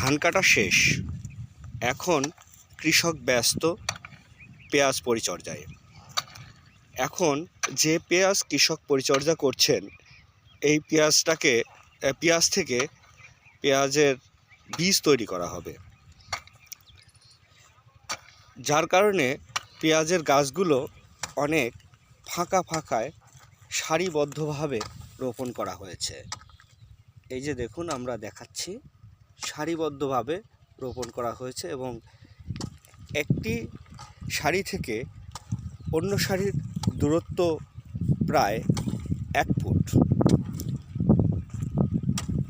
ধান কাটা শেষ, এখন কৃষক ব্যস্ত পেঁয়াজ পরিচর্যায়। এখন যে পেঁয়াজ কৃষক পরিচর্যা করছেন, এই পেঁয়াজ থেকে পেঁয়াজের বীজ তৈরি করা হবে, যার কারণে পেঁয়াজের গাছগুলো অনেক ফাঁকা ফাঁকায় সারিবদ্ধভাবে রোপণ করা হয়েছে। এই যে দেখুন, আমরা দেখাচ্ছি, সারিবদ্ধভাবে রোপণ করা হয়েছে এবং একটি সারি থেকে অন্য সারির দূরত্ব প্রায় 1 ফুট।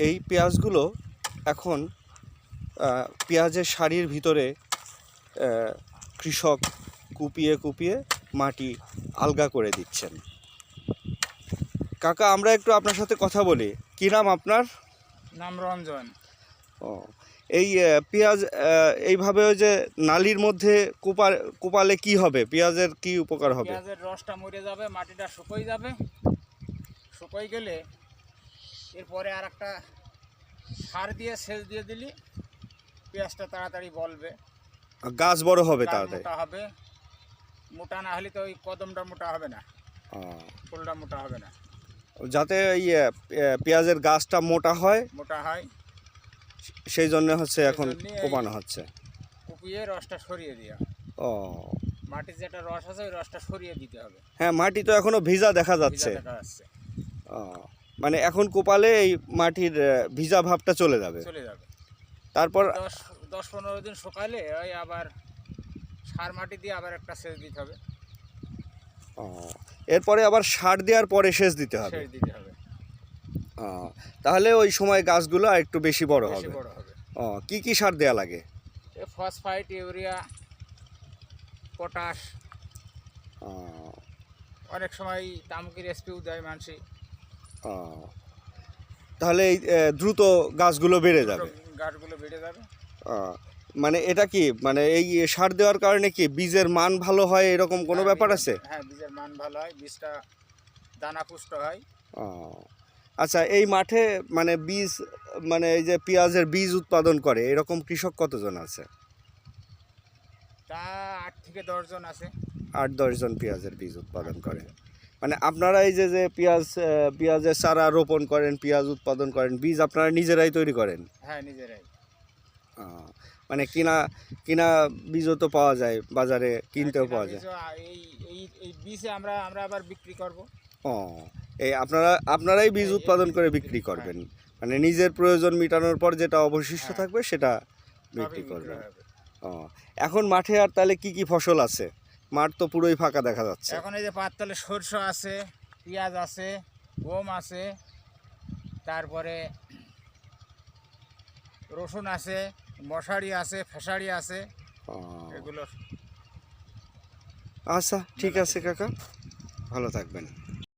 এই পেঁয়াজগুলো এখন পেঁয়াজের সারির ভিতরে কৃষক কুপিয়ে কুপিয়ে মাটি আলগা করে দিচ্ছেন। কাকা, আমরা একটু আপনার সাথে কথা বলি। কী নাম আপনার? নাম রঞ্জন। ও, এই পেঁয়াজ এইভাবে যে নালির মধ্যে কোপালে কি হবে? পেঁয়াজের কি উপকার হবে? পেঁয়াজের রসটা মরে যাবে, মাটিটা শুকিয়ে যাবে। শুকিয়ে গেলে এরপরে আর একটা সার দিয়ে সেচ দিয়ে দিলি পেঁয়াজটা তাড়াতাড়ি বলবে, গাছ বড় হবে, তাড়াতাড়ি মোটা হবে। মোটা না হলে তো ওই কদমটা মোটা হবে না, ফুলটা মোটা হবে না। যাতে এই পেঁয়াজের গাছটা মোটা হয়, সেই জন্য হচ্ছে এখন কোপানো হচ্ছে। কুপিয়ে রসটা সরিয়ে দেওয়া। ও, মাটির যেটা রস আছে ওই রসটা সরিয়ে দিতে হবে। হ্যাঁ, মাটি তো এখনো ভিজা দেখা যাচ্ছে। ও, মানে এখন কোপালে এই মাটির ভিজা ভাবটা চলে যাবে। তারপর 10-15 দিন শুকালে ওই আবার সার মাটি দিয়ে আবার একটা সেচ দিতে হবে। ও, এরপরে আবার সার দেওয়ার পরে সেচ দিতে হবে। তাহলে ওই সময় গাছগুলো একটু বেশি বড় হবে। ও, কি সার দেয়া লাগে? ফসফাইট, ইউরিয়া, পটাশ, অনেক সময় তামুকির স্প্রেও দেয় মানুষই। তাহলে এই দ্রুত গাছগুলো বেড়ে যাবে। মানে এটা কি, মানে এই সার দেওয়ার কারণে কি বীজের মান ভালো হয়, এরকম কোনো ব্যাপার আছে? হ্যাঁ, বীজের মান ভালো হয়, বীজটা দানাপুষ্ট হয়। আচ্ছা, এই মাঠে মানে বীজ, মানে এই যে পেঁয়াজের বীজ উৎপাদন করে এরকম কৃষক কতজন আছে? তা 8 থেকে 10 জন আছে। 8-10 জন পেঁয়াজের বীজ উৎপাদন করে। মানে আপনারা এই যে পেঁয়াজের চারা রোপণ করেন, পেঁয়াজ উৎপাদন করেন, বীজ আপনারা নিজেরাই তৈরি করেন? হ্যাঁ, নিজেরাই। মানে কিনা বীজও তো পাওয়া যায় বাজারে, কিনতেও পাওয়া যায়। এই বীজ আমরা আবার বিক্রি করব। ও, এই আপনারাই বীজ উৎপাদন করে বিক্রি করবেন? মানে নিজের প্রয়োজন মেটানোর পর যেটা অবশিষ্ট থাকবে সেটা বিক্রি করবেন। ও, এখন মাঠে আর তাহলে কি ফসল আছে? মাঠ তো পুরোই ফাঁকা দেখা যাচ্ছে। এখন এই যে পাততলে সরষে আছে, পেঁয়াজ আছে, গম আছে, তারপরে রসুন আছে, মশারি আছে, ফেসারি আছে, এগুলো। আচ্ছা, ঠিক আছে কাকা, ভালো থাকবেন।